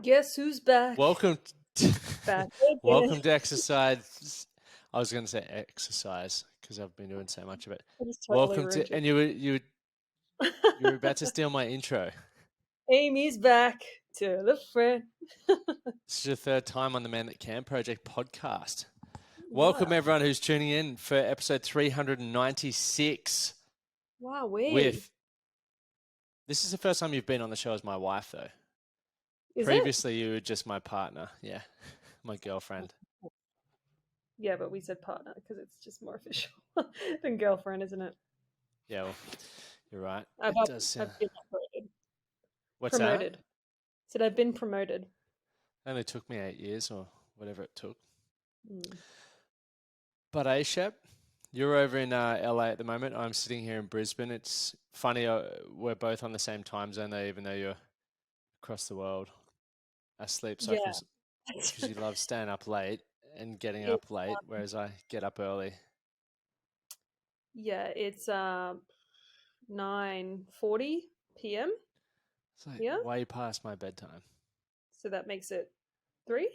Guess who's back? Welcome, Back welcome again. to exercise. I was going to say exercise because I've been doing so much of it. I just totally Welcome ruined to, you. and you were about to steal my intro. Amy's back to the front. This is your third time on the Man That Can Project podcast. Welcome Wow. everyone who's tuning in for episode 396. Wow, This is the first time you've been on the show as my wife, though. Is it? Previously, you were just my partner. Yeah, my girlfriend. Yeah, but we said partner because it's just more official than girlfriend, isn't it? Yeah, well, you're right. I've, It does sound. I've been promoted. What's that? Promoted. Said I've been promoted. It only took me 8 years or whatever it took. Mm. But Shep, you're over in LA at the moment. I'm sitting here in Brisbane. It's funny, we're both on the same time zone, though, even though you're across the world. Our sleep Yeah. cycles, because you love staying up late and getting up late, whereas I get up early. Yeah, it's 9:40 p.m. It's like Yeah, way past my bedtime. so that makes it 3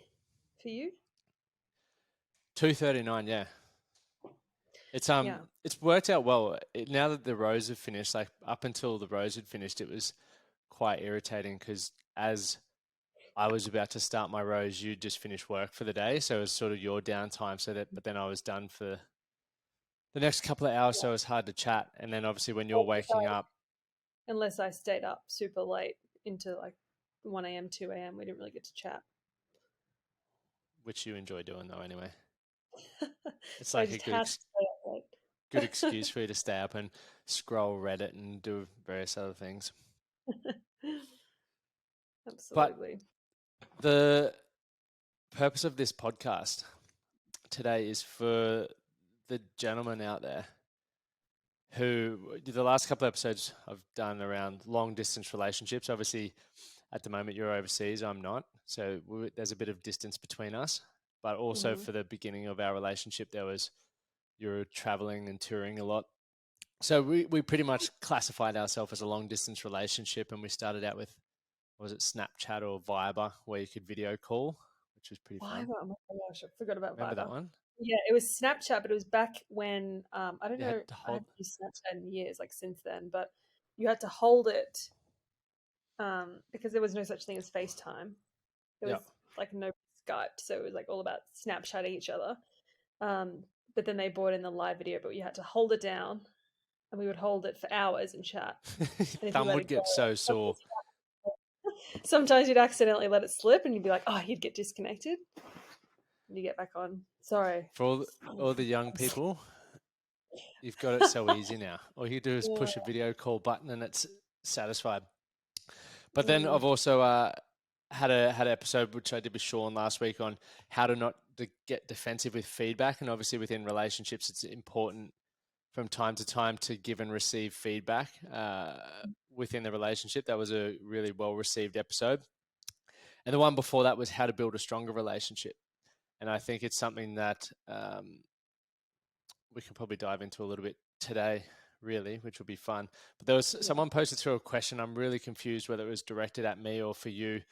for you. 2:39, yeah. Yeah. It's worked out well. Now that the rows have finished, like up until the rows had finished, it was quite irritating because as I was about to start my rows, you just finished work for the day, so it was sort of your downtime. But then I was done for the next couple of hours, so it was hard to chat. And then obviously when you're waking up, Unless I stayed up super late into like 1 a.m., 2 a.m., we didn't really get to chat. which you enjoy doing though, anyway, it's So I like a just had to stay up late. good excuse for you to stay up and scroll Reddit and do various other things. But Absolutely. the purpose of this podcast today is for the gentleman out there who the last couple of episodes I've done around long distance relationships. Obviously, at the moment you're overseas, I'm not, so there's a bit of distance between us. But also Mm-hmm. for the beginning of our relationship, you were traveling and touring a lot. So we pretty much classified ourselves as a long distance relationship, and we started out with, was it Snapchat or Viber, where you could video call, which was pretty fun. Viber. Oh my gosh, I forgot about Remember that Viber. one? Yeah, it was Snapchat, but it was back when I don't You had know. to I haven't hold. used Snapchat in years, like since then. But you had to hold it because there was no such thing as FaceTime. There Yeah. was like no Skype, so it was like all about Snapchatting each other. Um, but then they brought in the live video, but you had to hold it down, and we would hold it for hours and chat. And if you Thumb let would it go, get so sore. sometimes you'd accidentally let it slip, and you'd be like, "Oh, you'd get disconnected." And you get back on. Sorry. For all the young people, you've got it so easy now. All you do is Yeah. push a video call button and it's satisfied. But then Mm. I've also had an episode which I did with Sean last week on how to get defensive with feedback, and obviously within relationships, it's important from time to time to give and receive feedback within the relationship. That was a really well received episode. And the one before that was how to build a stronger relationship. And I think it's something that we can probably dive into a little bit today, really, which will be fun. But there was someone posted through a question. I'm really confused whether it was directed at me or for you.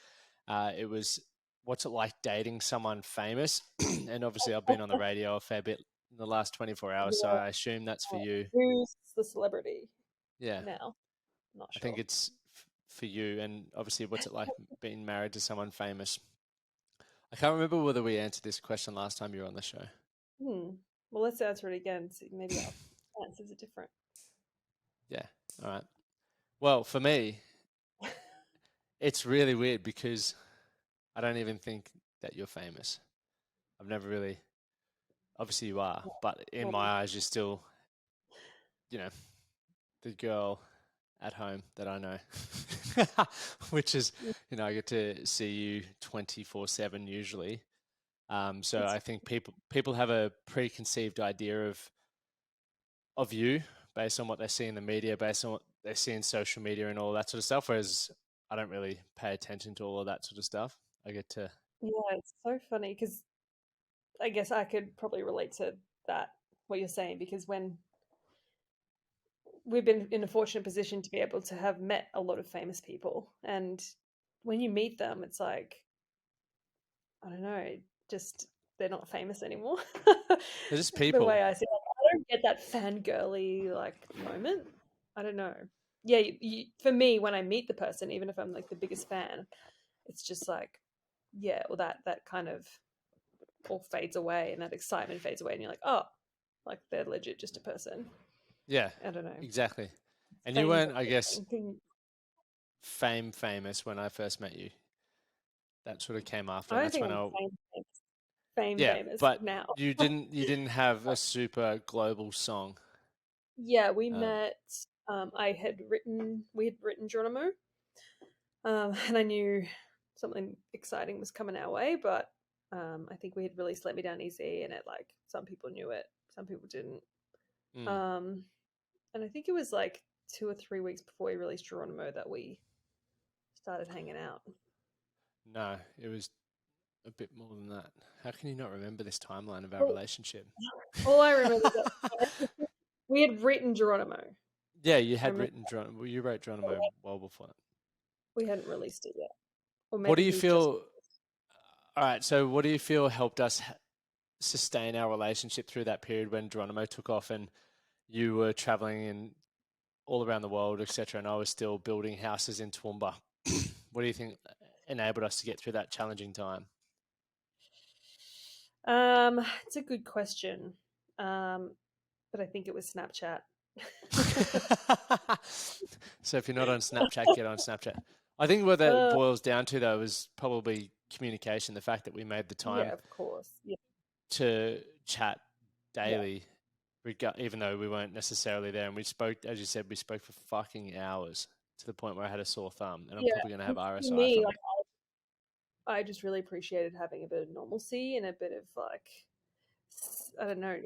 It was, what's it like dating someone famous? And obviously, I've been on the radio a fair bit in the last 24 hours, so Yeah. I assume that's for you. Who's the celebrity Yeah, now? Not I think sure. it's for you. And obviously, what's it like being married to someone famous? I can't remember whether we answered this question last time you were on the show. Well, let's answer it again. See, maybe our answers are different. Yeah. All right. Well, for me, it's really weird because I don't even think that you're famous. I've never really, obviously you are, but in my Well, eyes, you're still, you know, the girl at home that I know, which is, I get to see you 24/7 usually. So it's I think people have a preconceived idea of you based on what they see in the media, based on what they see in social media and all that sort of stuff. Whereas I don't really pay attention to all of that sort of stuff. I get to, yeah, it's so funny because I guess I could probably relate to that what you're saying because when we've been in a fortunate position to be able to have met a lot of famous people and when you meet them, it's like, I don't know, just they're not famous anymore. They're just The people. way I see it, like, I don't get that fangirly like moment. I don't know. Yeah, for me, when I meet the person, even if I'm like the biggest fan, it's just like, yeah, well, that kind of all fades away, and that excitement fades away, and you're like, oh, like they're legit just a person. Yeah, I don't know. exactly. And you Fame's weren't, I guess, famous when I first met you. That sort of came after, I and don't that's think when I'm I, fame yeah, famous but now. you didn't have a super global song. Yeah, we Um, met. We had written Geronimo, and I knew something exciting was coming our way, but I think we had released Let Me Down Easy, and it like some people knew it, some people didn't. mm, Um, and I think it was like 2 or 3 weeks before we released Geronimo that we started hanging out. no, it was a bit more than that. How can you not remember this timeline of our Well, relationship? all I remember is that we had written Geronimo. Yeah, you I had remember written Geronimo. You wrote Geronimo well before that. we hadn't released it yet, or What do maybe you he just. feel? All right, so what do you feel helped us sustain our relationship through that period when Geronimo took off and you were traveling in all around the world, etc., and I was still building houses in Toowoomba? What do you think enabled us to get through that challenging time? It's a good question. Um, but I think it was Snapchat. So if you're not on Snapchat, get on Snapchat. I think what that uh, boils down to, though, is probably communication. The fact that we made the yeah, time of course. Yeah, to chat yeah, daily, even though we weren't necessarily there. And we spoke, as you said, we spoke for fucking hours to the point where I had a sore thumb, and I'm yeah. probably going to have And for RSI me, from like it. I just really appreciated having a bit of normalcy and a bit of like I don't know,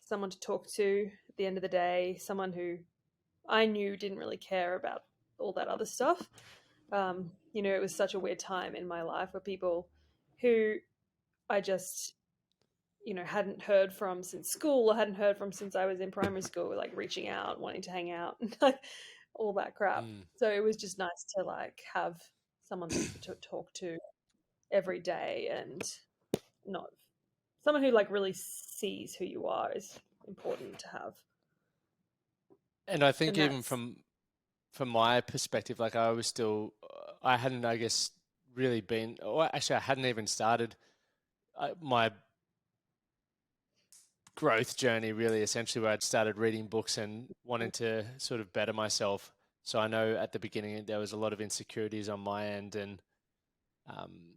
someone to talk to at the end of the day, someone who I knew didn't really care about all that other stuff. It was such a weird time in my life where people who I just hadn't heard from since school or hadn't heard from since I was in primary school were like reaching out, wanting to hang out, and like all that crap. Mm. So it was just nice to like have someone to talk to every day, and not someone who like really sees who you are is important to have. And I think And even that's from my perspective, like I was still, I hadn't, I guess, really been, or actually, I hadn't even started my growth journey, really, essentially, where I'd started reading books and wanting to sort of better myself. So I know at the beginning there was a lot of insecurities on my end and um,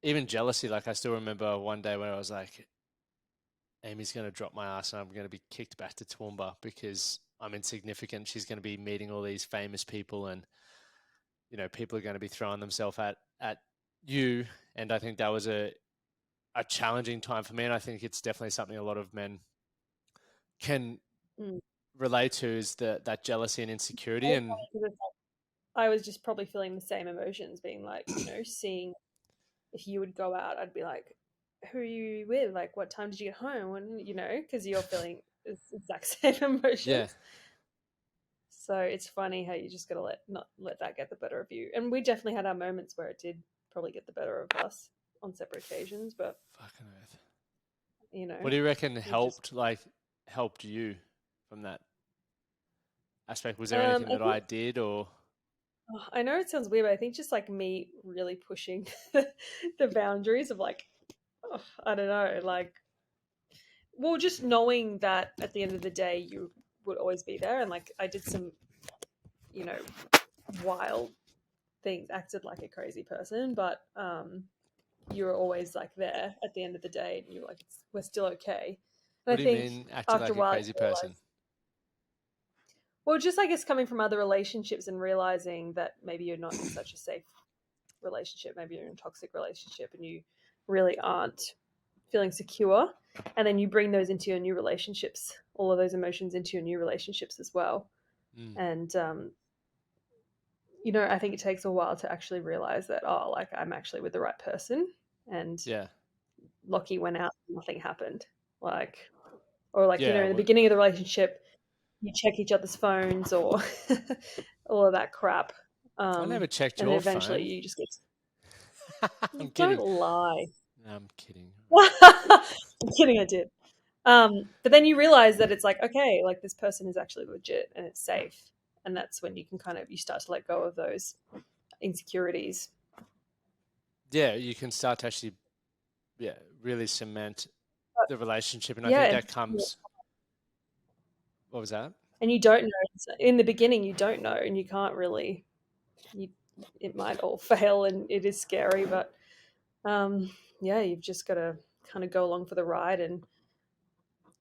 even jealousy. Like I still remember one day when I was like, Amy's going to drop my ass and I'm going to be kicked back to Toowoomba because I'm insignificant. She's going to be meeting all these famous people and, people are going to be throwing themselves at you. And I think that was a challenging time for me. And I think it's definitely something a lot of men can mm. relate to is that jealousy and insecurity. And I was just probably feeling the same emotions, being like, seeing if you would go out, I'd be like, who are you with? Like, what time did you get home? When, because you're feeling the exact same yeah, emotions. So it's funny how you just gotta not let that get the better of you. And we definitely had our moments where it did probably get the better of us on separate occasions, but fucking earth. you What know, do you reckon we just. helped you from that aspect? Was there anything that I did or? I know it sounds weird, but I think just like me really pushing the boundaries of like, I don't know, like, well, just knowing that at the end of the day you would always be there, and like I did some, you know, wild things, acted like a crazy person, but you were always like there at the end of the day, and you're like, we're still okay. And What I do you think mean acted after like a a while, crazy person? well, just I guess coming from other relationships and realizing that maybe you're not in such a safe relationship, maybe you're in a toxic relationship, and you really aren't feeling secure, and then you bring those into your new relationships, all of those emotions into your new relationships as well. Mm, And I think it takes a while to actually realize that, oh, like I'm actually with the right person, and yeah, Lockie went out, nothing happened. Like, or like, yeah. in the beginning of the relationship, you check each other's phones or all of that crap. I never checked And then your eventually phone. you just get. I'm Don't kidding. lie. No, I'm kidding. I'm kidding. I did. But then you realize that it's like, okay, like this person is actually legit and it's safe, and that's when you can kind of you start to let go of those insecurities. Yeah, you can start to actually, yeah, really cement But the relationship, and I yeah, think that comes. What was that? and you don't know in the beginning. You don't know, and you can't really. You, it might all fail, and it is scary. But yeah, you've just got to kind of go along for the ride and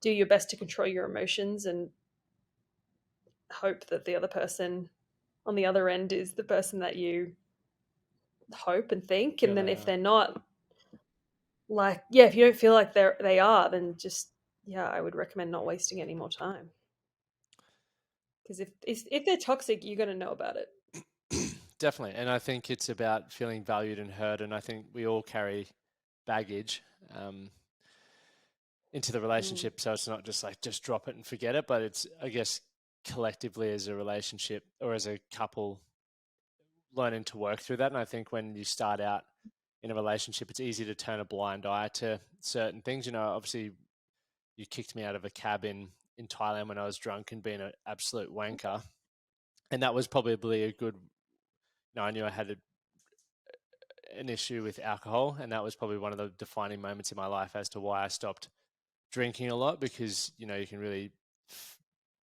do your best to control your emotions and hope that the other person on the other end is the person that you hope and think. Feel And then they if are. they're not, like, yeah, if you don't feel like they are, then just, yeah, I would recommend not wasting any more time, because if they're toxic, you're going to know about it. Definitely, and I think it's about feeling valued and heard, and I think we all carry baggage into the Mm, relationship, so it's not just like just drop it and forget it, but it's, I guess, collectively as a relationship or as a couple learning to work through that. And I think when you start out in a relationship, it's easy to turn a blind eye to certain things. You know, obviously, you kicked me out of a cab in Thailand when I was drunk and being an absolute wanker, and that was probably a good. You know, I knew I had an issue with alcohol, and that was probably one of the defining moments in my life as to why I stopped drinking a lot, because you know you can really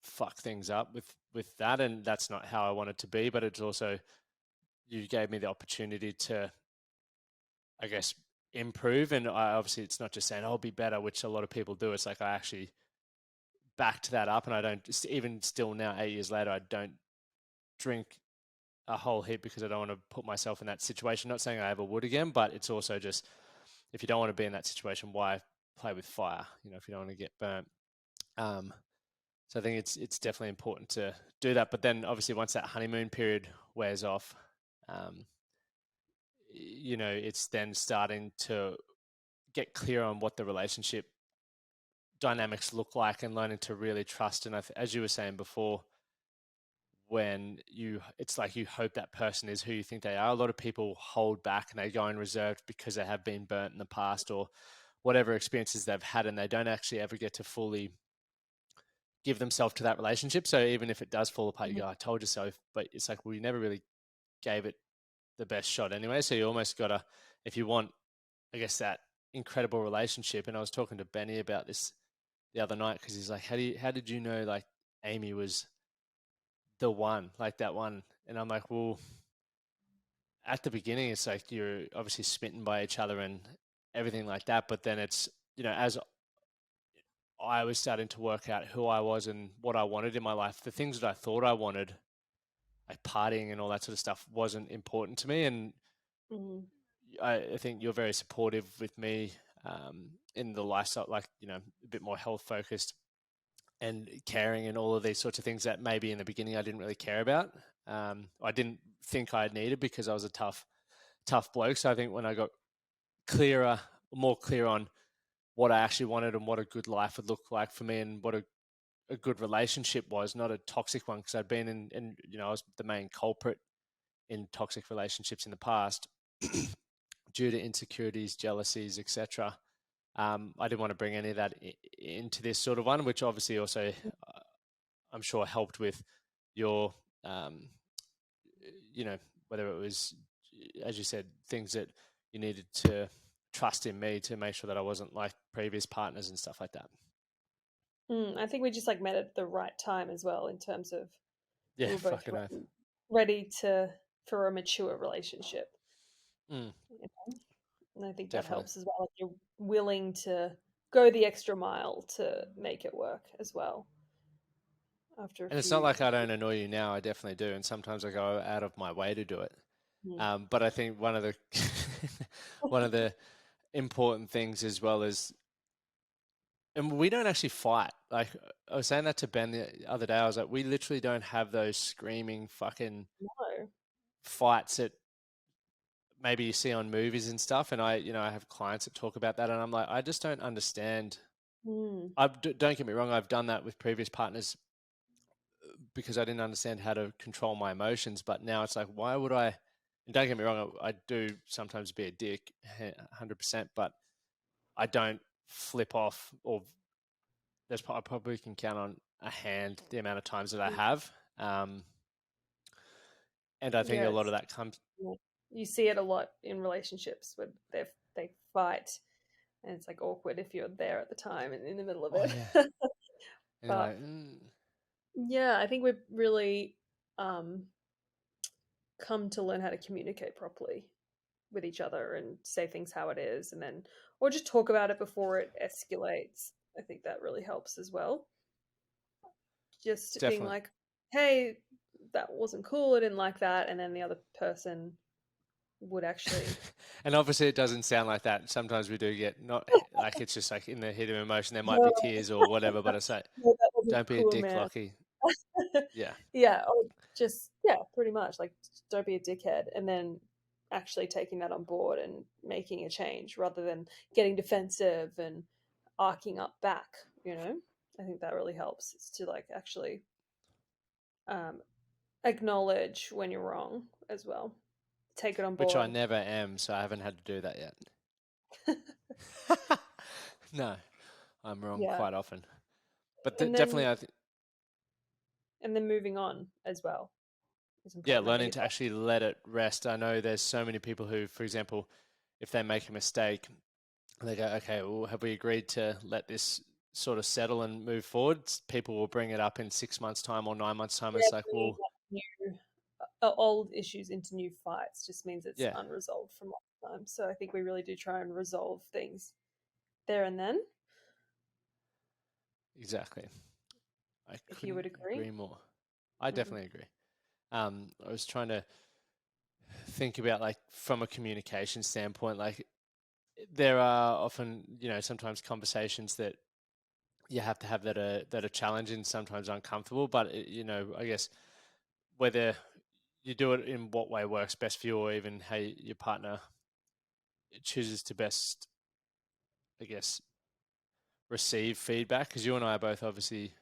fuck things up with that, and that's not how I want it to be. But it's also, you gave me the opportunity to, I guess, improve, and I obviously, it's not just saying, "Oh, I'll be better," which a lot of people do. It's like I actually backed that up, and I don't, even still now 8 years later, I don't drink a whole heap because I don't want to put myself in that situation. Not saying I ever would again, but it's also just, if you don't want to be in that situation, why play with fire? You know, if you don't want to get burnt. Um, so I think it's definitely important to do that. But then obviously once that honeymoon period wears off, um, you know, it's then starting to get clear on what the relationship dynamics look like and learning to really trust. And as you were saying before, when it's like you hope that person is who you think they are. A lot of people hold back and they go in reserved because they have been burnt in the past or whatever experiences they've had, and they don't actually ever get to fully give themselves to that relationship. So even if it does fall apart, you mhm, go, I told you so. But it's like, well, you never really gave it the best shot anyway. So you almost got to, if you want, I guess, that incredible relationship. And I was talking to Benny about this the other night, because he's like, how did you know like Amy was the one, like that one? And I'm like, well, at the beginning, it's like you're obviously smitten by each other and everything like that. But then it's, you know, as I was starting to work out who I was and what I wanted in my life, the things that I thought I wanted, like partying and all that sort of stuff, wasn't important to me. And mhm, I think you're very supportive with me in the lifestyle, like, you know, a bit more health focused and caring and all of these sorts of things that maybe in the beginning I didn't really care about. I didn't think I needed, because I was a tough bloke. So I think when I got more clear on what I actually wanted and what a good life would look like for me, and what a good relationship was, not a toxic one, because I'd been in, you know, I was the main culprit in toxic relationships in the past due to insecurities, jealousies, etc. I didn't want to bring any of that into this sort of one, which obviously also, I'm sure, helped with your, um, you know, whether it was, as you said, things that you needed to trust in me to make sure that I wasn't like previous partners and stuff like that. I think we just like met at the right time as well, in terms of we Yeah, were both fucking oath. ready to for a mature relationship. Mm, You know? And I think that definitely. helps as well. Like you're willing to go the extra mile to make it work as well after a And it's not few. like I don't annoy you now. I definitely do, and sometimes I go out of my way to do it. Mm. But I think one of the one of the important things as well is, and we don't actually fight. Like, I was saying that to Ben the other day. I was like, we literally don't have those screaming fucking No. fights that maybe you see on movies and stuff. And I, you know, I have clients that talk about that, and I'm like, I just don't understand. Mm. Don't get me wrong. I've done that with previous partners because I didn't understand how to control my emotions. But now it's like, why would I? And don't get me wrong, I do sometimes be a dick, 100%, but I don't flip off, or I probably can count on a hand the amount of times that I have. And I think Yeah, a lot it's of that comes. you see it a lot in relationships where they fight, and it's like awkward if you're there at the time and in the middle of Oh it. yeah, and you're But like, yeah, I think we've really um, come to learn how to communicate properly with each other and say things how it is, and then or just talk about it before it escalates. I think that really helps as well. Just being definitely. like, "Hey, that wasn't cool. I didn't like that," and then the other person would actually. And obviously, it doesn't sound like that. Sometimes we do get not like it's just like in the heat of emotion, there might be No, tears or whatever. But it's like, no, that wasn't don't be a cool, dick, man. Lockie. Yeah, Yeah, or just yeah, pretty much like don't be a dickhead, and then actually taking that on board and making a change rather than getting defensive and arcing up back. You know, I think that really helps. Is to like actually um, acknowledge when you're wrong as well, take it on which I board. never am, so I haven't had to do that yet. No, I'm wrong Yeah, quite often. But and then definitely, I think, moving on as well is yeah, important. I learning think as to well. actually let it rest. I know there's so many people who, for example, if they make a mistake, they go, okay, well, have we agreed to let this sort of settle and move forward? People will bring it up in 6 months' time or 9 months' time. Yeah, It's like, bringing well, up new old issues into new fights just means it's yeah, unresolved from last time. So I think we really do try and resolve things there and then, exactly. I if you couldn't would agree. agree more. I Mm. definitely agree. I was trying to think about like from a communication standpoint, like there are often, sometimes conversations that you have to have that are challenging, sometimes uncomfortable, but I guess whether you do it in what way works best for you, or even how your partner chooses to best, I guess, receive feedback. Because you and I are both obviously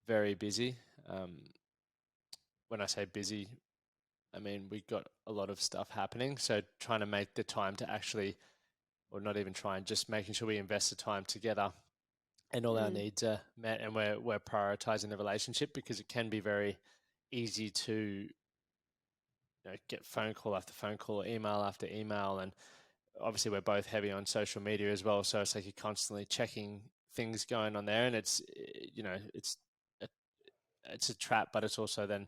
very busy. Um, when I say busy, I mean we got a lot of stuff happening. So trying to make the time to actually, or not even trying, just making sure we invest the time together and all our Mm. needs are met, and we're prioritizing the relationship, because it can be very easy to get phone call after phone call, email after email, and obviously we're both heavy on social media as well, so it's like you're constantly checking things going on there, and a, it's a trap, but it's also then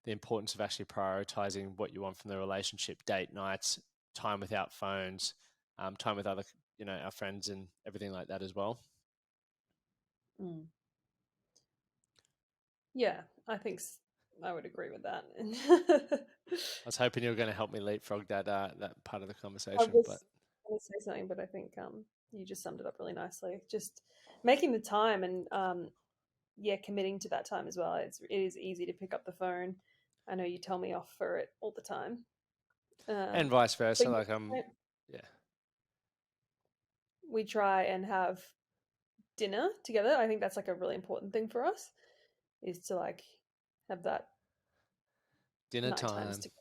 the importance of actually prioritizing what you want from the relationship: date nights, time without phones, time with other our friends and everything like that as well. Mm. Yeah, I would agree with that. I was hoping you were going to help me leapfrog that part of the I conversation, but was going to say something, but I think you just summed it up really nicely. Just making the time and yeah, committing to that time as well. It is easy to pick up the phone. I know you tell me off for it all the time. and Um, vice but versa. Like yeah, yeah, we try and have dinner together. I think that's like a really important thing for us is to like have that dinner night times time. together.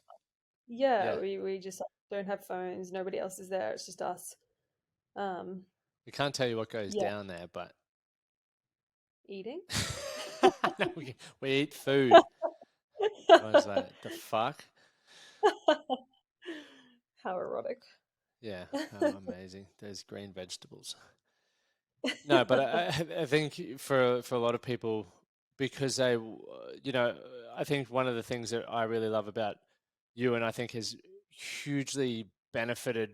Yeah, Yeah, we just like, don't have phones. Nobody else is there. It's just us. Um, we can't tell you what goes yeah, down there, but eating. no, we eat food. I was like, the fuck? How erotic. Yeah, how amazing. There's green vegetables. No, but I think for a lot of people, because I think one of the things that I really love about you, and I think has hugely benefited,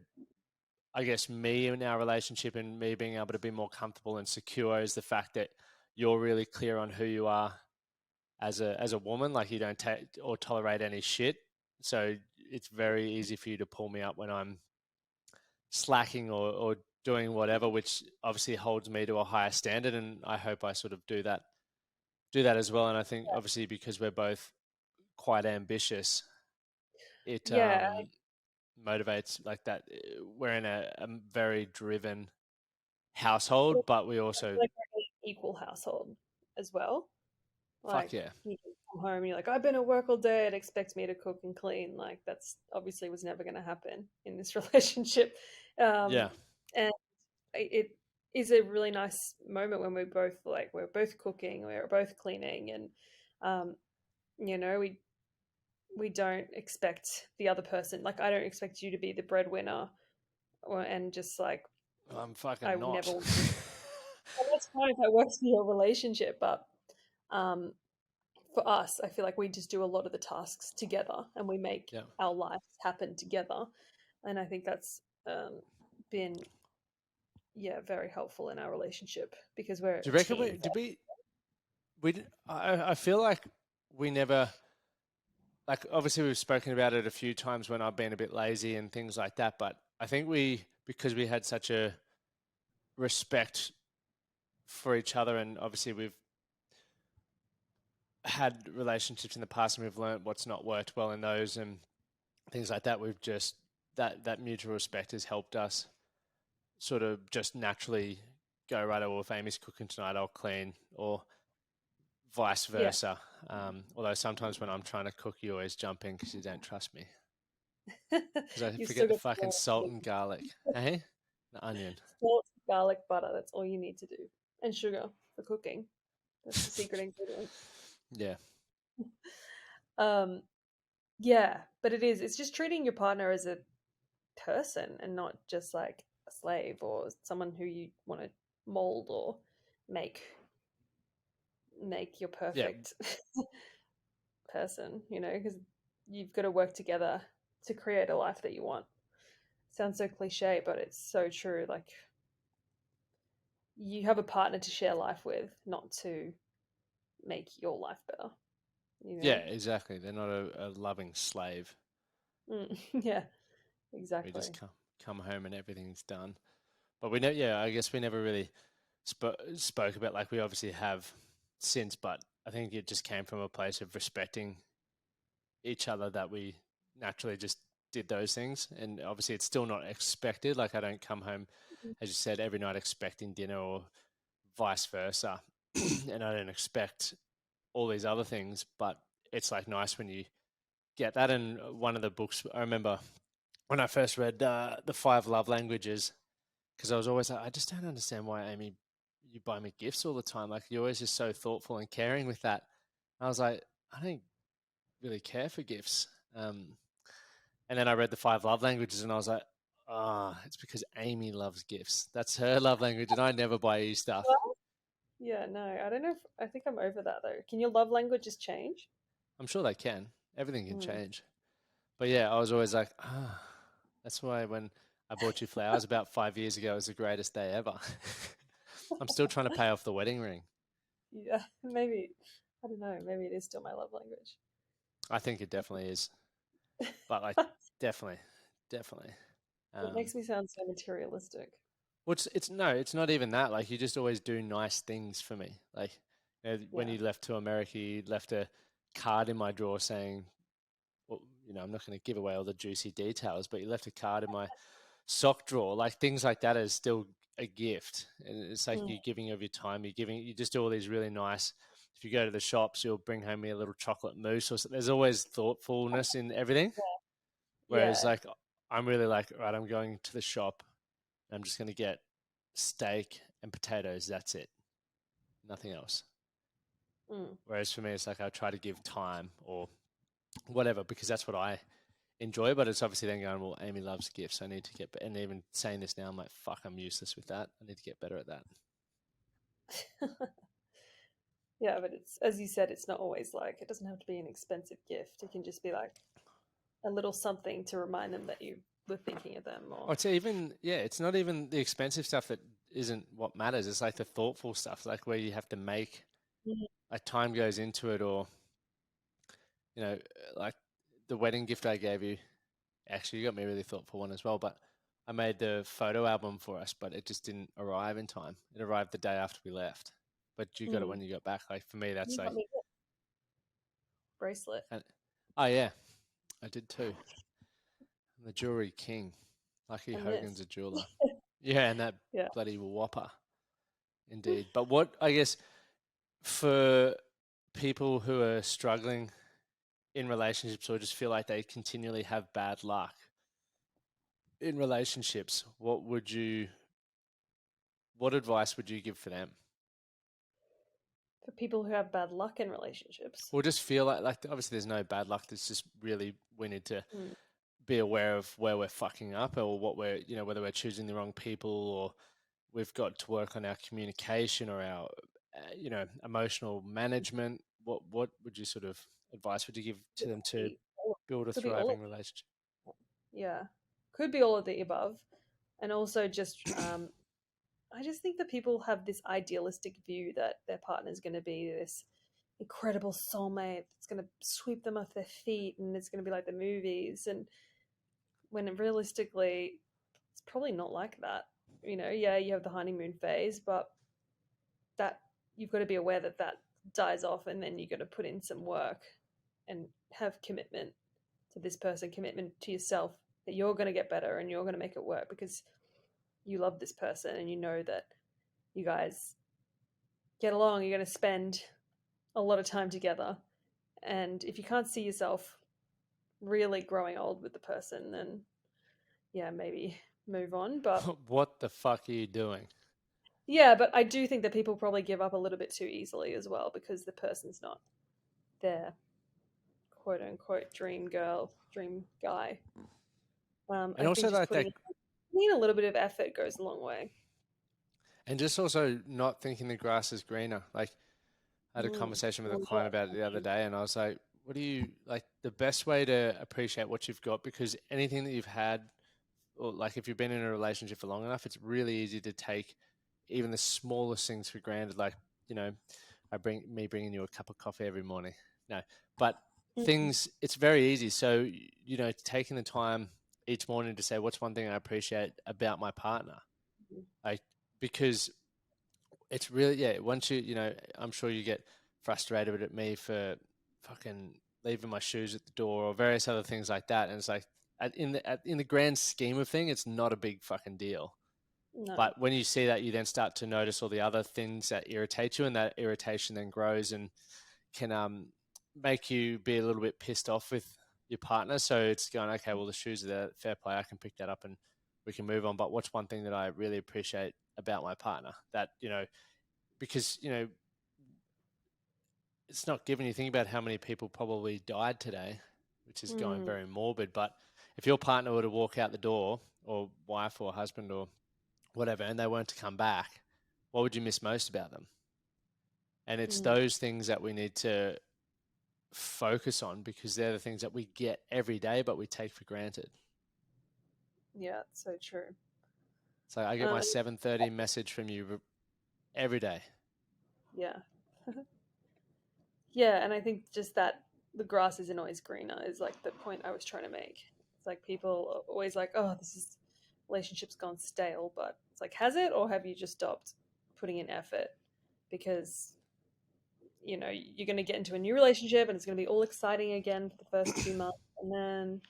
I guess, me in our relationship and me being able to be more comfortable and secure, is the fact that you're really clear on who you are as a woman. Like, you don't take or tolerate any shit. So it's very easy for you to pull me up when I'm slacking or doing whatever, which obviously holds me to a higher standard. And I hope I sort of do that as well. And I think obviously because we're both quite ambitious, it Yeah, motivates like that. We're in a very driven I feel household, but we also like we're an equal household as well. fuck Like yeah. you can come home and you're like, I've been at work all day and expect me to cook and clean. Like that's obviously was never going to happen in this relationship. Yeah. And it is a really nice moment when we're both cooking, we're both cleaning, and um, we don't expect the other person. Like I don't expect you to be the breadwinner, and just like I'm I fucking would never. not. And that's fine if that works for your relationship, but um, for us, I feel like we just do a lot of the tasks together, and we make Yeah. our lives happen together, and I think that's been very helpful in our relationship because we're Do a you reckon team. I feel like we never, like, obviously we've spoken about it a few times when I've been a bit lazy and things like that, but I think because we had such a respect for each other, and obviously we've had relationships in the past and we've learned what's not worked well in those and things like that, we've just, that mutual respect has helped us sort of just naturally go, right, well, if Amy's cooking tonight, I'll clean, or vice Yeah. versa. Although sometimes when I'm trying to cook, you always jump in because you don't trust me. Because I You forget still the got fucking salt and garlic. Hey? The onion. salt, garlic, butter. That's all you need to do, and sugar for cooking. That's the secret ingredient. Yeah. Um, yeah, but it's just treating your partner as a person and not just like a slave or someone who you want to mold or make your Yeah. perfect person, because you've got to work together to create a life that you want. Sounds so cliche, but it's so true. Like you have a partner to share life with, not to make your life better, you Yeah, know? exactly. They're not a loving slave. Yeah, We exactly. just come home and everything's done. But we know, yeah, I guess we never really spoke about, like, we obviously have since, but I think it just came from a place of respecting each other that we naturally just did those things. And obviously it's still not expected. Like, I don't come home, as you said, every night expecting dinner or vice versa. And I don't expect all these other things, but it's like nice when you get that. And one of the books, I remember when I first read the Five Love Languages, because I was always like, I just don't understand why, Amy, you buy me gifts all the time. Like, you're always just so thoughtful and caring with that. And I was like, I don't really care for gifts. And then I read the Five Love Languages, and I was like, it's because Amy loves gifts. That's her love language, and I never buy you stuff. Well, yeah, no, I don't know. I think I'm over that though. Can your love languages change? I'm sure they can. Everything can Mm. change. But yeah, I was always like, that's why when I bought you flowers about 5 years ago, it was the greatest day ever. I'm still trying to pay off the wedding ring. Yeah, maybe. I don't know. Maybe it is still my love language. I think it definitely is. But like, definitely, definitely. It Um, makes me sound so materialistic. well, it's no, it's not even that. Like, you just always do nice things for me. Like, when Yeah. you left to America, you left a card in my drawer saying, well, I'm not going to give away all the juicy details, but you left a card in my sock drawer. Like, things like that is still a gift, and it's like Mm. you giving of your time. You just do all these really nice. If you go to the shops, you'll bring home me a little chocolate mousse, or there's always thoughtfulness in everything. Whereas, Yeah. like, I'm really like, right, I'm going to the shop. I'm just going to get steak and potatoes. That's it. Nothing else. Mm. Whereas for me, it's like I try to give time or whatever, because that's what I enjoy. But it's obviously then going, well, Amy loves gifts. I need to get, and even saying this now, I'm like, fuck, I'm useless with that. I need to get better at that. Yeah, but it's as you said, it's not always like it doesn't have to be an expensive gift. It can just be like a little something to remind them that you were thinking of them or Or it's even, yeah, it's not even the expensive stuff that isn't what matters. It's like the thoughtful stuff, like where you have to make, Mhm. like, time goes into it, or, like the wedding gift I gave you. Actually, you got me a really thoughtful one as well, but I made the photo album for us, but it just didn't arrive in time. It arrived the day after we left, but you got it Mm. when you got back. Like, for me, that's You got like, me a bracelet and, oh yeah, I did too. I'm the jewelry king. Lucky and Hogan's this. a jeweler. Yeah, and that Yeah. bloody whopper, indeed. But what, I guess, for people who are struggling in relationships or just feel like they continually have bad luck in relationships, what advice would you give for them? For people who have bad luck in relationships. Or just feel like obviously there's no bad luck. There's just really we need to Mm. be aware of where we're fucking up or what we're whether we're choosing the wrong people or we've got to work on our communication or our emotional management. What would you sort of advice would you give to them to build a Could be all of thriving relationship? yeah, could be all of the above, and also just I just think that people have this idealistic view that their partner's going to be this incredible soulmate that's going to sweep them off their feet and it's going to be like the movies, and when realistically it's probably not like that. Yeah, you have the honeymoon phase, but that you've got to be aware that that dies off, and then you got to put in some work and have commitment to this person, commitment to yourself, that you're going to get better and you're going to make it work because you love this person and you know that you guys get along, you're going to spend a lot of time together. And if you can't see yourself really growing old with the person, then yeah, maybe move on. But What the fuck are you doing? yeah, but I do think that people probably give up a little bit too easily as well because the person's not their quote unquote dream girl, dream guy. And I also think just like putting that, in a little bit of effort goes a long way. and just also not thinking the grass is greener. Like I had a Mm. conversation with a Well, client about it the other day, and I was like, "What do you like? The best way to appreciate what you've got, because anything that you've had, or like if you've been in a relationship for long enough, it's really easy to take even the smallest things for granted. Like, you know, bringing you a cup of coffee every morning. No, but mm, things, it's very easy. So, taking the time each morning to say, what's one thing I appreciate about my partner? mm, Like, because it's really, yeah, once I'm sure you get frustrated at me for fucking leaving my shoes at the door or various other things like that. And it's like, in the grand scheme of thing, it's not a big fucking deal. no. But when you see that, you then start to notice all the other things that irritate you, and that irritation then grows and can make you be a little bit pissed off with your partner. So it's going, okay, well, the shoes are there, fair play, I can pick that up and we can move on. But what's one thing that I really appreciate about my partner? That, because, it's not given. You think about how many people probably died today, which is going Mm, very morbid. But if your partner were to walk out the door, or wife or husband or whatever, and they weren't to come back, what would you miss most about them? And it's mm, those things that we need to focus on, because they're the things that we get every day, but we take for granted. yeah, it's so true. So I get my Um, 7:30 message from you every day. yeah. Yeah, and I think just that the grass isn't always greener is like the point I was trying to make. It's like people are always like, oh, this is relationship's gone stale, but it's like, has it, or have you just stopped putting in effort? Because you're going to get into a new relationship and it's going to be all exciting again for the first 2 months, and then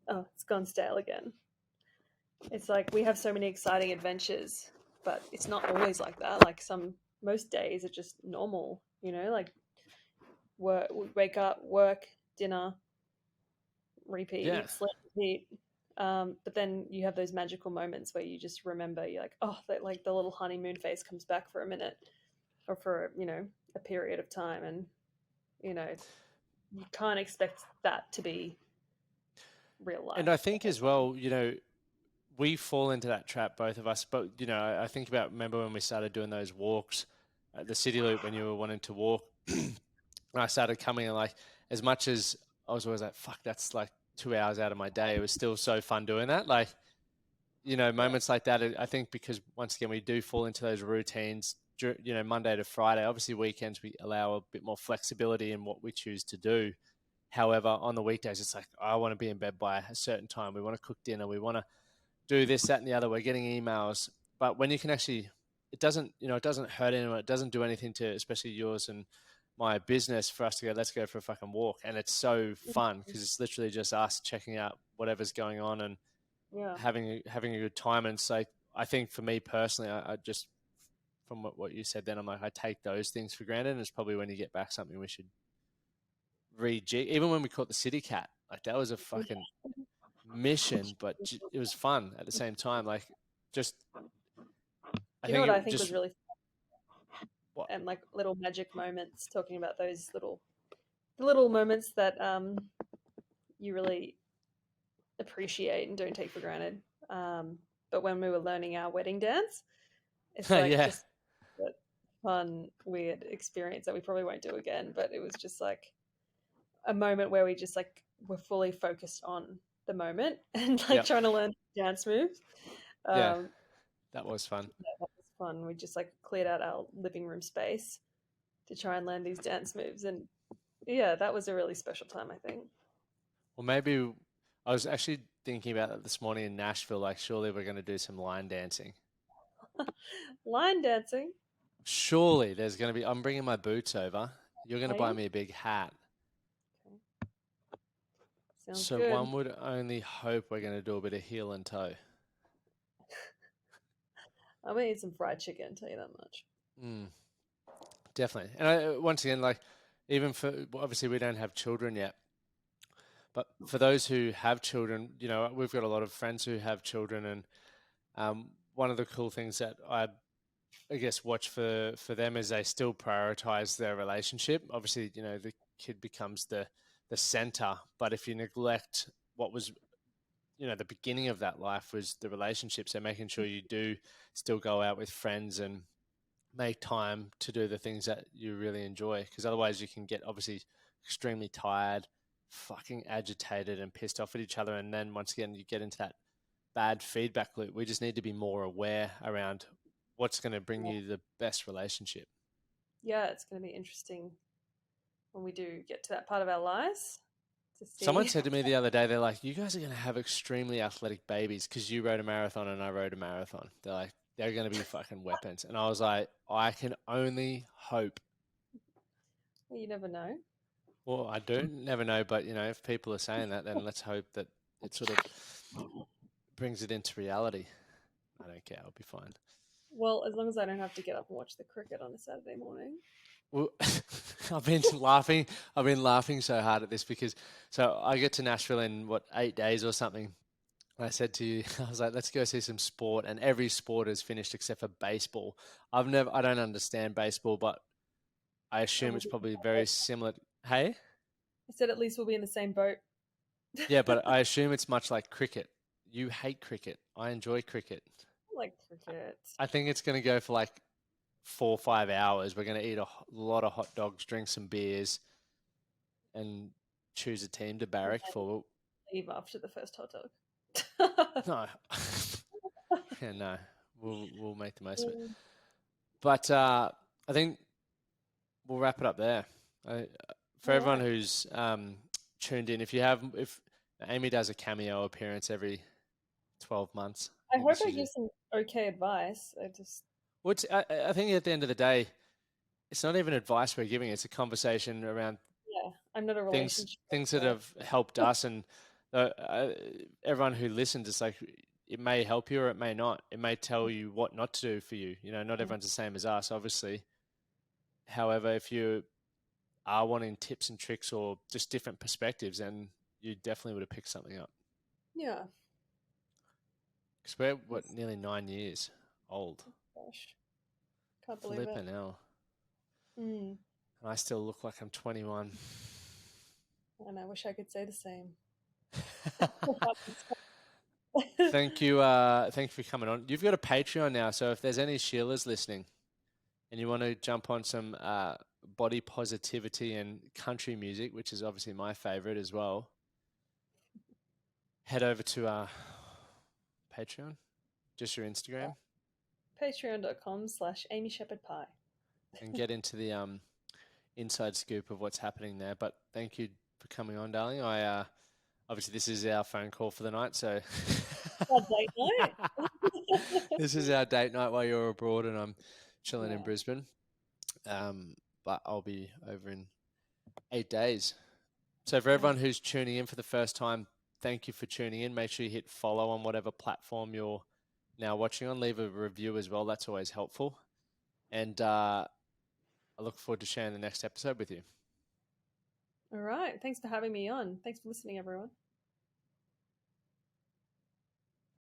oh, it's gone stale again. It's like we have so many exciting adventures, but it's not always like that. Like most days are just normal, like work, wake up, work, dinner, repeat, Yeah. eat, sleep, repeat. But then you have those magical moments where you just remember, you're like, oh, that like the little honeymoon phase comes back for a minute or for a period of time, and you know you can't expect that to be real And life I the think whole as well, we fall into that trap, both of us. But, I think remember when we started doing those walks at the city loop, when you were wanting to walk, and I started coming and like, as much as I was always like, fuck, that's like 2 hours out of my day, it was still so fun doing that. Like, yeah. moments like that, I think, because once again, we do fall into those routines, Monday to Friday. Obviously, weekends, we allow a bit more flexibility in what we choose to do. However, on the weekdays, it's like, I want to be in bed by a certain time. We want to cook dinner. We want to do this, that, and the other. We're getting emails. But when you can actually, it doesn't hurt anyone. It doesn't do anything to, especially yours and my business, for us to go, let's go for a fucking walk. And it's so fun because it's literally just us checking out whatever's going on and Yeah. having a good time. And so I think for me personally, I just from what you said then, I'm like, I take those things for granted. And it's probably when you get back something we should rejig. Even when we caught the city cat, like that was a fucking mission, but it was fun at the same time. Like just, I You know think what I it think was just, really what? and like little magic moments, talking about those little moments that you really appreciate and don't take for granted. But when we were learning our wedding dance, it's like Yeah. just a fun, weird experience that we probably won't do again. But it was just like a moment where we just like were fully focused on the moment and like Yep. trying to learn dance moves. Yeah. Um, That was fun. yeah, that was fun. We just like cleared out our living room space to try and learn these dance moves, and yeah, that was a really special time, I think. Well, maybe I was actually thinking about that this morning in Nashville. Like, surely we're going to do some line dancing. Line dancing. Surely there's going to be. I'm bringing my boots over. You're going to Are buy you? me a big hat. Okay. Sounds So good. one would only hope we're going to do a bit of heel and toe. I'm gonna eat some fried chicken, I'll tell you that much. Mm, definitely. And once again, like, even for obviously we don't have children yet, but for those who have children, we've got a lot of friends who have children, and one of the cool things that I guess watch for them is they still prioritize their relationship. Obviously, the kid becomes the center, but if you neglect what was the beginning of that life was the relationship, so making sure you do still go out with friends and make time to do the things that you really enjoy, because otherwise you can get obviously extremely tired, fucking agitated and pissed off at each other, and then once again you get into that bad feedback loop. We just need to be more aware around what's going to bring you the best relationship. Yeah, it's gonna be interesting when we do get to that part of our lives to Someone see. said to me the other day, they're like, you guys are going to have extremely athletic babies because you rode a marathon and I rode a marathon. They're like, they're going to be fucking weapons. And I was like, I can only hope. Well, you never know. Well, I do never know, but if people are saying that, then let's hope that it sort of brings it into reality. I don't care. I'll be fine. Well, as long as I don't have to get up and watch the cricket on a Saturday morning. Well, I've been laughing. I've been laughing so hard at this because so I get to Nashville in 8 days or something. And I said to you, I was like, let's go see some sport, and every sport is finished except for baseball. I don't understand baseball, but I Oh, assume we'll it's be in the probably same very boat. similar. Hey, I said at least we'll be in the same boat. yeah, but I assume it's much like cricket. You hate cricket. I enjoy cricket. I like cricket. I think it's going to go for like 4 or 5 hours. We're going to eat a lot of hot dogs, drink some beers, and choose a team to And barrack then for. leave after the first hot dog. No, yeah, no, we'll make the most of it. But I think we'll wrap it up there. For All everyone right. who's tuned in, if Amy does a cameo appearance every 12 months, I I think we hope I should give do. some okay advice. I just, I think at the end of the day, it's not even advice we're giving; it's a conversation around yeah, I'm not a things relationship things that expert. have helped us, and everyone who listens. It's like it may help you or it may not. It may tell you what not to do for you. Not everyone's the same as us, obviously. However, if you are wanting tips and tricks or just different perspectives, then you definitely would have picked something up. Yeah. Because we're Yes. nearly 9 years old. Gosh, can't believe it. Flipping hell. Mm. And I still look like I'm 21. And I wish I could say the same. Thank you for coming on. You've got a Patreon now, so if there's any Sheilas listening and you want to jump on some body positivity and country music, which is obviously my favorite as well, head over to Patreon, just your Instagram, Patreon.com/Amy Sheppard Pie. and get into the inside scoop of what's happening there. But thank you for coming on, darling. I obviously this is our phone call for the night, so Date night. this is our date night while you're abroad and I'm chilling in Yeah. Brisbane. But I'll be over in 8 days. So for everyone who's tuning in for the first time, thank you for tuning in. Make sure you hit follow on whatever platform you're now watching on. Leave a review as well. That's always helpful. And I look forward to sharing the next episode with you. All right. Thanks for having me on. Thanks for listening, everyone.